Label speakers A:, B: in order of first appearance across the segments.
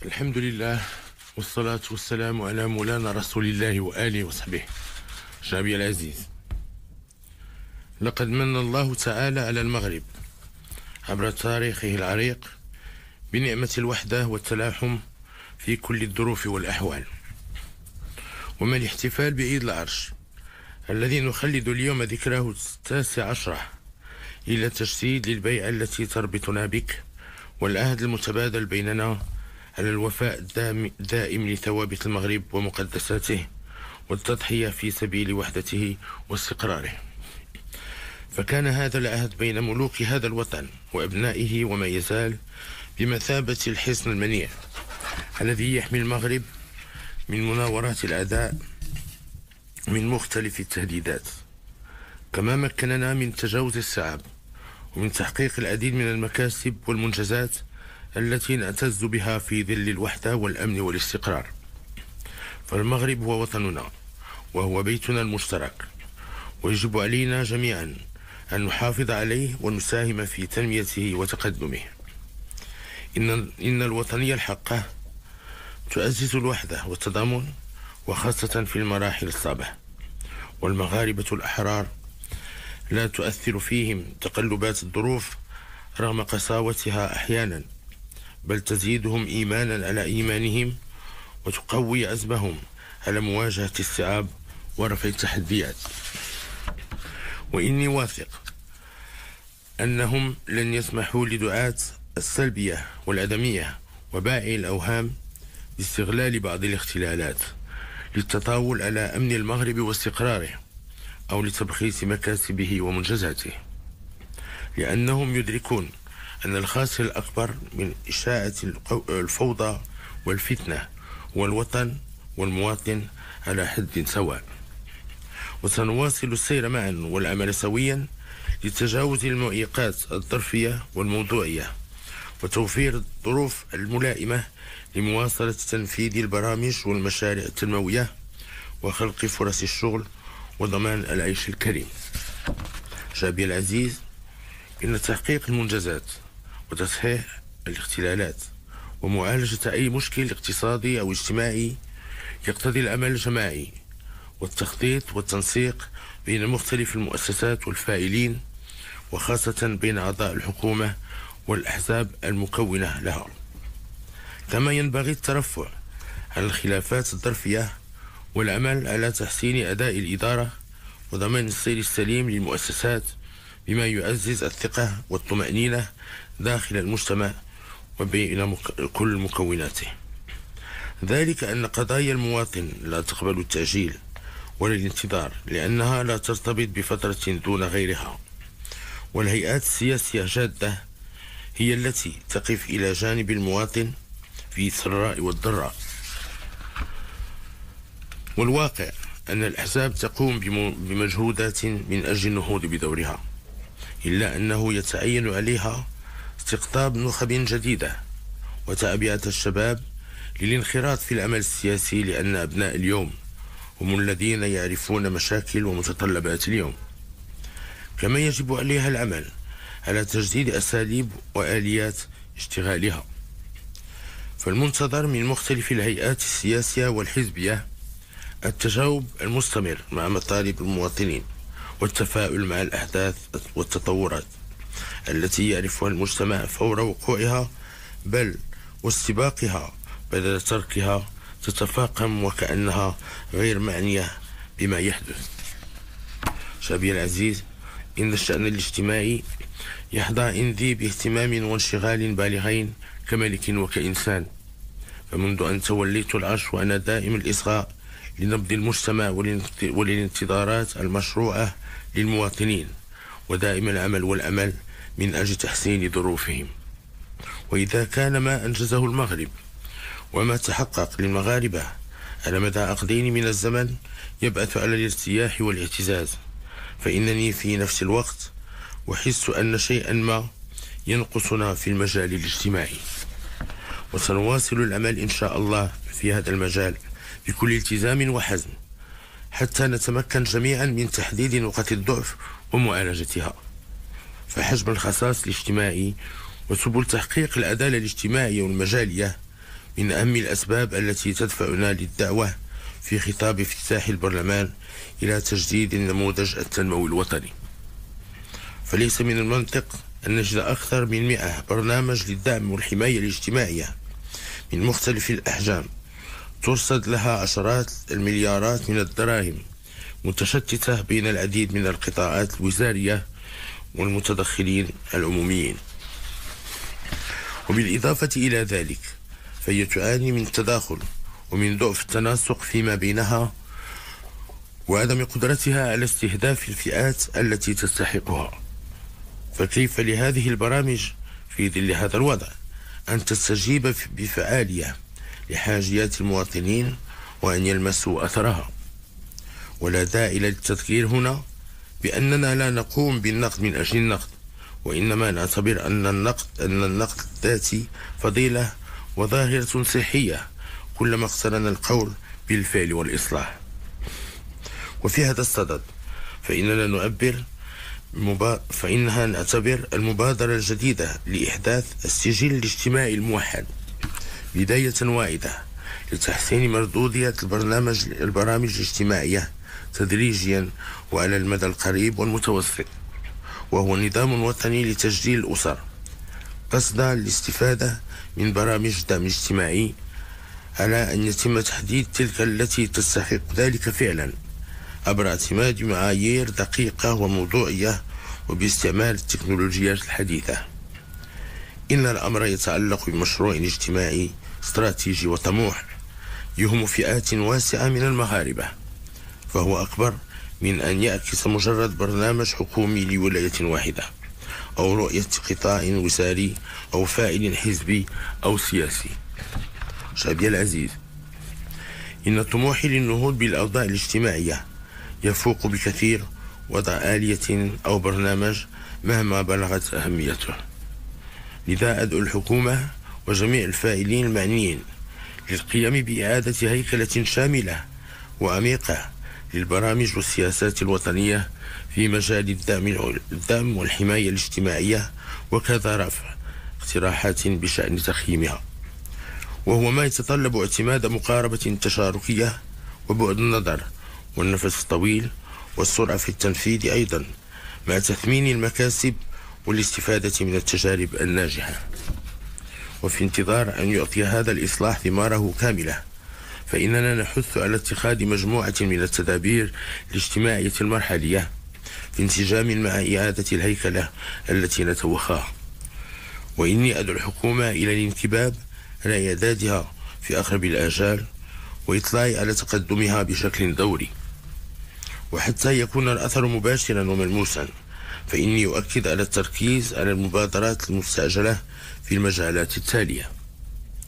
A: الحمد لله، والصلاة والسلام على مولانا رسول الله وآله وصحبه. شعبي العزيز، لقد من الله تعالى على المغرب عبر تاريخه العريق بنعمة الوحدة والتلاحم في كل الظروف والأحوال. وما الاحتفال بعيد العرش الذي نخلد اليوم ذكراه 19 إلى تجسيد للبيعة التي تربطنا بك، والعهد المتبادل بيننا على الوفاء الدائم لثوابت المغرب ومقدساته، والتضحية في سبيل وحدته واستقراره. فكان هذا العهد بين ملوك هذا الوطن وأبنائه وما يزال بمثابة الحصن المنيع الذي يحمي المغرب من مناورات الأعداء من مختلف التهديدات، كما مكننا من تجاوز الصعاب ومن تحقيق العديد من المكاسب والمنجزات التي نعتز بها في ظل الوحدة والأمن والاستقرار. فالمغرب هو وطننا وهو بيتنا المشترك، ويجب علينا جميعا أن نحافظ عليه ونساهم في تنميته وتقدمه. إن الوطنية الحقة تعزز الوحدة والتضامن، وخاصة في المراحل الصعبة، والمغاربة الأحرار لا تؤثر فيهم تقلبات الظروف رغم قساوتها أحيانا، بل تزيدهم إيمانا على إيمانهم وتقوي عزمهم على مواجهة الصعاب ورفع التحديات. وإني واثق أنهم لن يسمحوا لدعاة السلبية والعدمية وبائعي الأوهام باستغلال بعض الاختلالات للتطاول على أمن المغرب واستقراره، أو لتبخيس مكاسبه ومنجزاته، لأنهم يدركون أن الخاسر الأكبر من إشاعة الفوضى والفتنة هو الوطن والمواطن على حد سواء. وسنواصل السير معا والعمل سويا لتجاوز المعيقات الظرفية والموضوعية، وتوفير الظروف الملائمة لمواصلة تنفيذ البرامج والمشاريع التنموية وخلق فرص الشغل وضمان العيش الكريم. شعبي العزيز، إن تحقيق المنجزات وتصحيح الاختلالات ومعالجة أي مشكل اقتصادي أو اجتماعي يقتضي العمل الجماعي والتخطيط والتنسيق بين مختلف المؤسسات والفاعلين، وخاصة بين أعضاء الحكومة والأحزاب المكونة لها. كما ينبغي الترفع عن الخلافات الظرفية والعمل على تحسين أداء الإدارة وضمان السير السليم للمؤسسات بما يعزز الثقة والطمأنينة داخل المجتمع وبين كل مكوناته. ذلك أن قضايا المواطن لا تقبل التأجيل ولا الانتظار، لأنها لا ترتبط بفترة دون غيرها، والهيئات السياسية جادة هي التي تقف إلى جانب المواطن في السراء والضراء. والواقع أن الأحزاب تقوم بمجهودات من أجل النهوض بدورها، إلا أنه يتعين عليها استقطاب نخب جديدة وتعبئة الشباب للانخراط في العمل السياسي، لأن أبناء اليوم هم الذين يعرفون مشاكل ومتطلبات اليوم. كما يجب عليها العمل على تجديد أساليب وآليات اشتغالها. فالمنتظر من مختلف الهيئات السياسية والحزبية التجاوب المستمر مع مطالب المواطنين، والتفاؤل مع الأحداث والتطورات التي يعرفها المجتمع فور وقوعها، بل واستباقها بدل تركها تتفاقم وكأنها غير معنية بما يحدث. شعبي العزيز، إن الشأن الاجتماعي يحظى إنذي باهتمام وانشغال بالغين كملك وكإنسان. فمنذ أن توليت العرش وأنا دائم الإصغاء لنبض المجتمع وللانتظارات المشروعة للمواطنين، ودائم العمل والأمل من أجل تحسين ظروفهم. وإذا كان ما أنجزه المغرب وما تحقق للمغاربة على مدى عقدين من الزمن يبعث على الارتياح والاعتزاز، فإنني في نفس الوقت أحس أن شيئا ما ينقصنا في المجال الاجتماعي، وسنواصل العمل إن شاء الله في هذا المجال بكل التزام وحزم حتى نتمكن جميعا من تحديد نقاط الضعف ومعالجتها. فحجم الخصاص الاجتماعي وسبل تحقيق العدالة الاجتماعية والمجالية من أهم الأسباب التي تدفعنا للدعوة في خطاب افتتاح البرلمان إلى تجديد النموذج التنموي الوطني. فليس من المنطق أن نجد أكثر من 100 برنامج للدعم والحماية الاجتماعية من مختلف الأحجام ترصد لها عشرات المليارات من الدراهم متشتتة بين العديد من القطاعات الوزارية والمتدخلين العموميين. وبالإضافة إلى ذلك فهي تعاني من التداخل ومن ضعف التناسق فيما بينها وعدم قدرتها على استهداف الفئات التي تستحقها. فكيف لهذه البرامج في ظل هذا الوضع أن تستجيب بفعالية لحاجيات المواطنين وأن يلمسوا أثرها؟ ولا داعي للتذكير هنا بأننا لا نقوم بالنقد من أجل النقد، وإنما نعتبر أن النقد الذاتي فضيلة وظاهرة صحية كلما اقترن القول بالفعل والإصلاح. وفي هذا الصدد فإنها نعتبر المبادرة الجديدة لإحداث السجل الاجتماعي الموحد بداية واعدة لتحسين مردودية البرامج الاجتماعية تدريجيا وعلى المدى القريب والمتوسط، وهو نظام وطني لتجديد الأسر قصد الاستفادة من برامج دعم اجتماعي على أن يتم تحديد تلك التي تستحق ذلك فعلا عبر اعتماد معايير دقيقة وموضوعية وباستعمال التكنولوجيات الحديثة. إن الأمر يتعلق بمشروع اجتماعي استراتيجي وطموح يهم فئات واسعة من المغاربة، فهو أكبر من أن يعكس مجرد برنامج حكومي لولاية واحدة أو رؤية قطاع وزاري أو فاعل حزبي أو سياسي. شعبي العزيز، إن طموحي للنهوض بالأوضاع الاجتماعية يفوق بكثير وضع آلية أو برنامج مهما بلغت أهميته. لذا أدعو الحكومة وجميع الفاعلين المعنيين للقيام بإعادة هيكلة شاملة وعميقة للبرامج والسياسات الوطنية في مجال الدعم والحماية الاجتماعية، وكذا رفع اقتراحات بشأن تقييمها، وهو ما يتطلب اعتماد مقاربة تشاركية وبعد النظر والنفس الطويل والسرعة في التنفيذ أيضا، مع تثمين المكاسب والاستفادة من التجارب الناجحة. وفي انتظار أن يعطي هذا الإصلاح ثماره كاملة، فإننا نحث على اتخاذ مجموعة من التدابير الاجتماعية المرحلية في انسجام مع إعادة الهيكلة التي نتوخاها. وإني أدعو الحكومة إلى الانكباب على إعدادها في أقرب الآجال وإطلاع على تقدمها بشكل دوري، وحتى يكون الأثر مباشرا وملموسا فإني أؤكد على التركيز على المبادرات المستعجلة في المجالات التالية: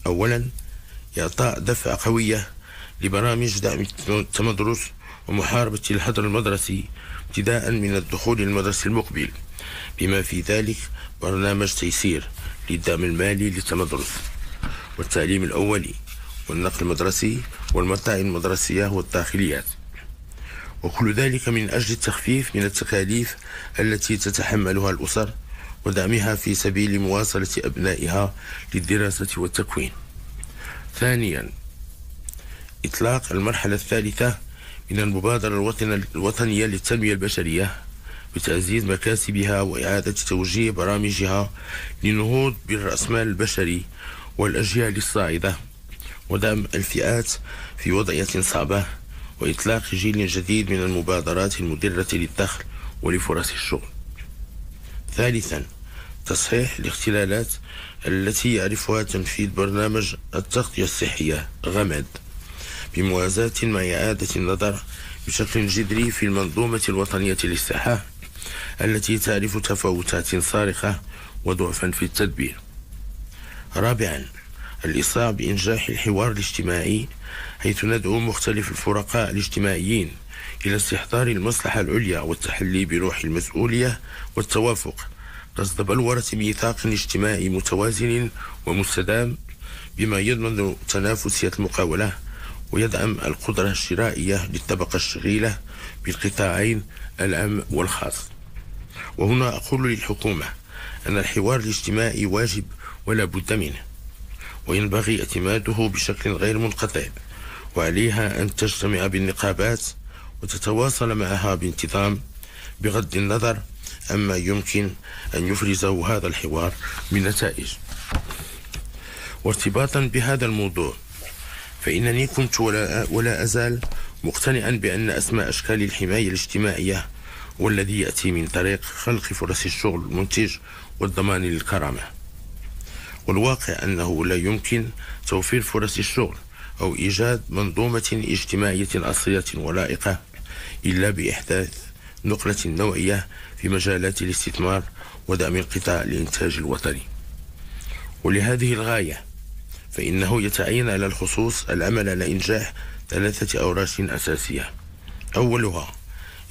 A: أولا، إعطاء دفعة قوية لبرامج دعم التمدرس ومحاربة الحظر المدرسي ابتداء من الدخول المدرسي المقبل، بما في ذلك برنامج تيسير للدعم المالي للتمدرس والتعليم الأولي والنقل المدرسي والمطاعم المدرسية والداخليات، وكل ذلك من أجل التخفيف من التكاليف التي تتحملها الأسر ودعمها في سبيل مواصلة أبنائها للدراسة والتكوين. ثانيا، إطلاق المرحلة الثالثة من المبادرة الوطنية للتنمية البشرية بتعزيز مكاسبها وإعادة توجيه برامجها للنهوض بالرأسمال البشري والأجيال الصاعدة ودعم الفئات في وضعية صعبة وإطلاق جيل جديد من المبادرات المدرة للدخل ولفرص الشغل. ثالثا، تصحيح الاختلالات التي يعرفها تنفيذ برنامج التغطية الصحية غمد بموازاة مع إعادة النظر بشكل جذري في المنظومة الوطنية للصحة التي تعرف تفاوتات صارخة وضعفا في التدبير. رابعا، الإسراع بإنجاح الحوار الاجتماعي، حيث ندعو مختلف الفرقاء الاجتماعيين إلى استحضار المصلحة العليا والتحلي بروح المسؤولية والتوافق قصد بلورة ميثاق اجتماعي متوازن ومستدام بما يضمن تنافسية المقاولة ويدعم القدرة الشرائية للطبقة الشغيلة بالقطاعين العام والخاص. وهنا أقول للحكومة أن الحوار الاجتماعي واجب ولا بد منه، وينبغي اعتماده بشكل غير منقطع، وعليها أن تجتمع بالنقابات وتتواصل معها بانتظام بغض النظر عما يمكن أن يفرزه هذا الحوار من نتائج. وارتباطا بهذا الموضوع، فإنني كنت ولا أزال مقتنعا بأن أسمى أشكال الحماية الاجتماعية والذي يأتي من طريق خلق فرص الشغل المنتج والضمان للكرامة. والواقع أنه لا يمكن توفير فرص الشغل أو إيجاد منظومة اجتماعية أصيلة ولائقة إلا بإحداث نقلة نوعية في مجالات الاستثمار ودعم القطاع الإنتاج الوطني. ولهذه الغاية فإنه يتعين على الخصوص العمل على إنجاح 3 أوراش أساسية. أولها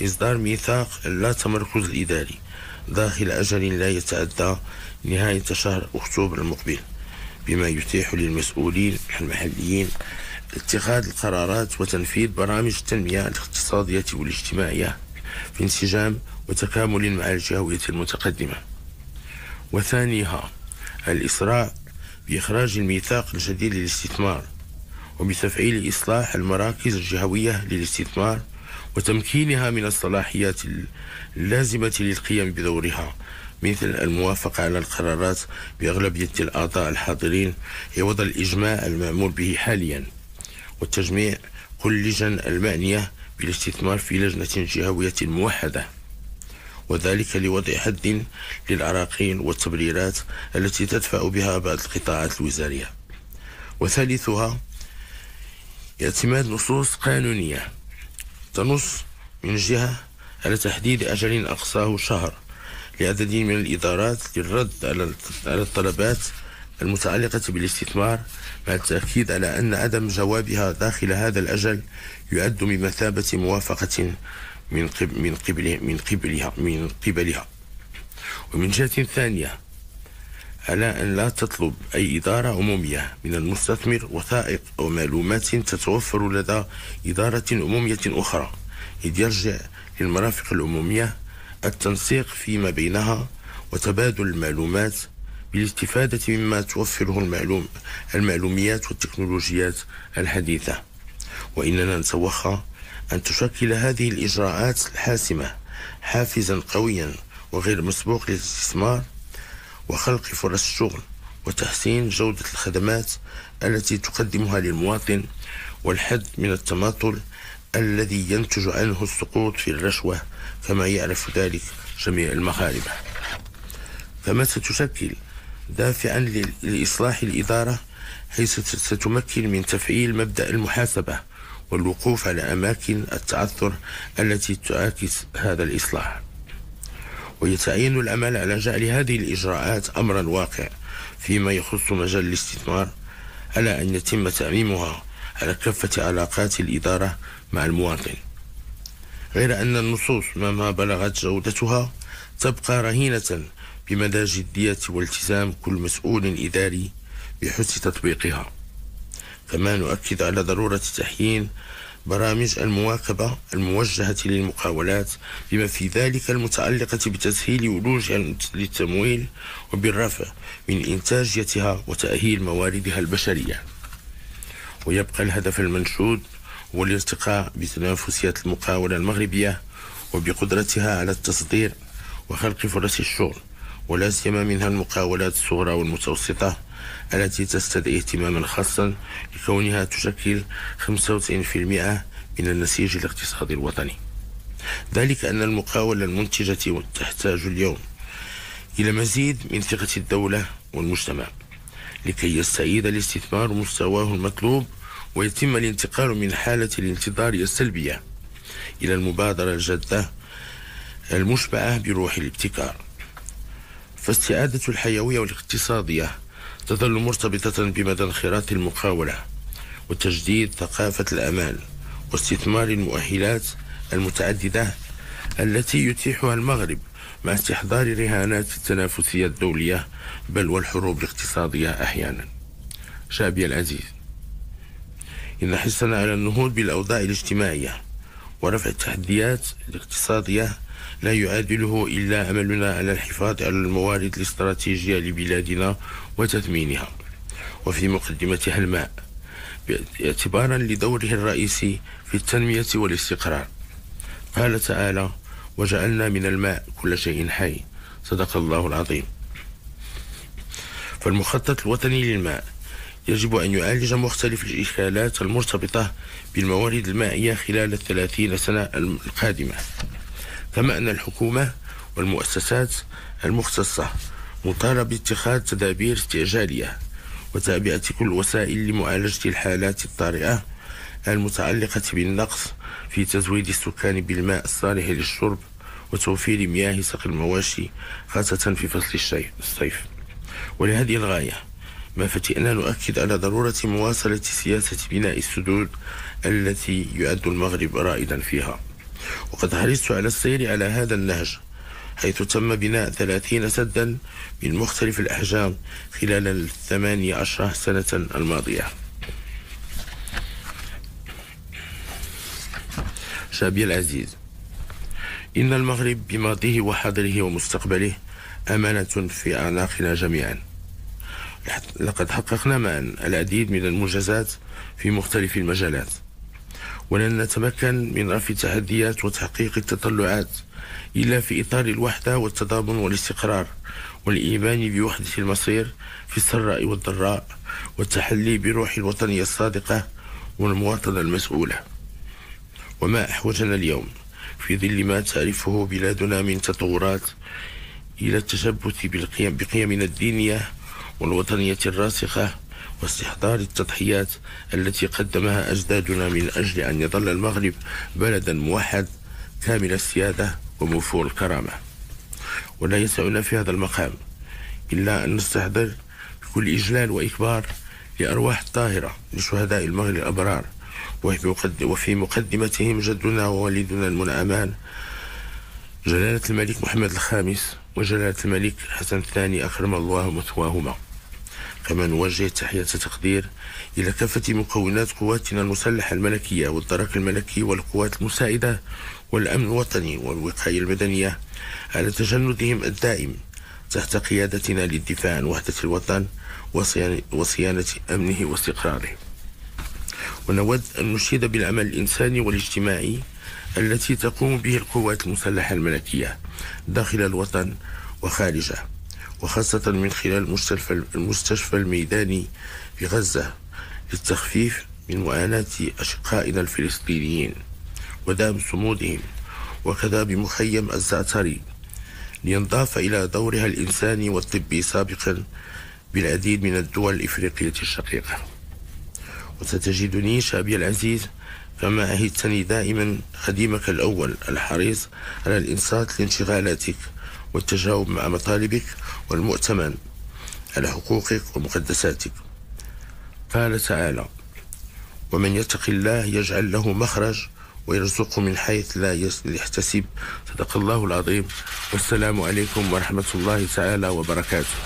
A: إصدار ميثاق اللا تمركز الإداري داخل أجل لا يتعدى نهاية شهر أكتوبر المقبل، بما يتيح للمسؤولين المحليين اتخاذ القرارات وتنفيذ برامج التنمية الاقتصادية والاجتماعية في انسجام وتكامل مع الجهوية المتقدمة. وثانيها الإسراع بإخراج الميثاق الجديد للاستثمار وبتفعيل إصلاح المراكز الجهوية للاستثمار وتمكينها من الصلاحيات اللازمة للقيام بدورها، مثل الموافقة على القرارات بأغلبية الأعضاء الحاضرين عوض الإجماع المعمول به حاليا، وتجميع كل اللجان المعنية بالاستثمار في لجنة جهوية موحدة، وذلك لوضع حد للعراقيل والتبريرات التي تدفع بها بعض القطاعات الوزارية. وثالثها اعتماد نصوص قانونية تنص من جهة على تحديد أجل أقصاه شهر لعدد من الإدارات للرد على الطلبات المتعلقة بالاستثمار، مع التأكيد على أن عدم جوابها داخل هذا الأجل يعد بمثابة موافقة من قبلها. ومن جهة ثانية على أن لا تطلب أي إدارة عمومية من المستثمر وثائق أو معلومات تتوفر لدى إدارة عمومية أخرى، إذ يرجع للمرافق العمومية التنسيق فيما بينها وتبادل المعلومات بالاستفادة مما توفره المعلوميات والتكنولوجيات الحديثة. وإننا نتوخى أن تشكل هذه الإجراءات الحاسمة حافزا قويا وغير مسبوق للاستثمار وخلق فرص الشغل وتحسين جودة الخدمات التي تقدمها للمواطن، والحد من التماطل الذي ينتج عنه السقوط في الرشوة كما يعرف ذلك جميع المغاربة. فما ستشكل دافعا لإصلاح الإدارة، حيث ستمكن من تفعيل مبدأ المحاسبة والوقوف على أماكن التعثر التي تعاكس هذا الإصلاح. ويتعين العمل على جعل هذه الإجراءات أمرا واقع فيما يخص مجال الاستثمار، على أن يتم تعميمها على كافة علاقات الإدارة مع المواطن، غير أن النصوص مهما بلغت جودتها تبقى رهينة بمدى جدية والتزام كل مسؤول إداري بحسن تطبيقها. كما نؤكد على ضرورة تحيين برامج المواكبة الموجهة للمقاولات، بما في ذلك المتعلقة بتسهيل ولوجها للتمويل وبالرفع من إنتاجيتها وتأهيل مواردها البشرية. ويبقى الهدف المنشود هو الارتقاء بتنافسية المقاولة المغربية وبقدرتها على التصدير وخلق فرص الشغل، ولا سيما منها المقاولات الصغرى والمتوسطة التي تستدعي اهتماما خاصا لكونها تشكل 95% من النسيج الاقتصادي الوطني. ذلك أن المقاولة المنتجة تحتاج اليوم إلى مزيد من ثقة الدولة والمجتمع لكي يستعيد الاستثمار مستواه المطلوب، ويتم الانتقال من حالة الانتظار السلبية إلى المبادرة الجادة المشبعة بروح الابتكار. فاستعادة الحيوية والاقتصادية تظل مرتبطة بمدى انخراط المقاولة وتجديد ثقافة الأمان واستثمار المؤهلات المتعددة التي يتيحها المغرب مع استحضار رهانات التنافسية الدولية بل والحروب الاقتصادية أحيانا. شعبي العزيز، إن حرصنا على النهوض بالأوضاع الاجتماعية ورفع التحديات الاقتصادية لا يعادله إلا عملنا على الحفاظ على الموارد الاستراتيجية لبلادنا وتثمينها، وفي مقدمتها الماء، اعتبارا لدوره الرئيسي في التنمية والاستقرار. قال تعالى: وجعلنا من الماء كل شيء حي. صدق الله العظيم. فالمخطط الوطني للماء يجب أن يعالج مختلف الإشكالات المرتبطة بالموارد المائية خلال 30 سنة القادمة، كما أن الحكومة والمؤسسات المختصة مطالبة باتخاذ تدابير استعجالية وتعبئة كل الوسائل لمعالجة الحالات الطارئة المتعلقة بالنقص في تزويد السكان بالماء الصالح للشرب وتوفير مياه سقي المواشي، خاصة في فصل الصيف. ولهذه الغاية ما فتئنا نؤكد على ضرورة مواصلة سياسة بناء السدود التي يعد المغرب رائدا فيها، وقد حرصت على السير على هذا النهج، حيث تم بناء 30 سدا من مختلف الأحجام خلال 18 سنة الماضية. شعبي العزيز، إن المغرب بماضيه وحاضره ومستقبله أمانة في أعناقنا جميعا. لقد حققنا معا العديد من المنجزات في مختلف المجالات، ولن نتمكن من رفع التحديات وتحقيق التطلعات إلا في إطار الوحدة والتضامن والاستقرار والإيمان بوحدة المصير في السراء والضراء، والتحلي بروح الوطنية الصادقة والمواطنة المسؤولة. وما أحوجنا اليوم في ظل ما تعرفه بلادنا من تطورات إلى التشبث بقيمنا الدينية والوطنية الراسخة، واستحضار التضحيات التي قدمها أجدادنا من أجل أن يظل المغرب بلدا موحد كامل السيادة وموفور الكرامة. ولا يسعنا في هذا المقام إلا أن نستحضر بكل إجلال وإكبار لأرواح الطاهرة لشهداء المغرب الأبرار، وفي مقدمتهم جدنا ووالدنا المنعمان جلالة الملك محمد الخامس وجلالة الملك حسن الثاني أكرم الله مثواهما. كما نوجه تحية تقدير إلى كافة مكونات قواتنا المسلحة الملكية والدرك الملكي والقوات المساعدة والأمن الوطني والوقاية المدنية على تجندهم الدائم تحت قيادتنا للدفاع عن وحدة الوطن وصيانة أمنه واستقراره. ونود أن نشيد بالعمل الإنساني والاجتماعي التي تقوم به القوات المسلحة الملكية داخل الوطن وخارجه، وخاصة من خلال المستشفى الميداني في غزة للتخفيف من معاناة أشقائنا الفلسطينيين ودعم صمودهم، وكذا بمخيم الزعتري لينضاف إلى دورها الإنساني والطبي سابقا بالعديد من الدول الإفريقية الشقيقة. وستجدني شعبي العزيز كما عهدتني دائما خديمك الأول الحريص على الإنصات لانشغالاتك والتجاوب مع مطالبك والمؤتمن على حقوقك ومقدساتك. قال تعالى: ومن يتق الله يجعل له مخرج ويرزقه من حيث لا يحتسب. صدق الله العظيم. والسلام عليكم ورحمة الله تعالى وبركاته.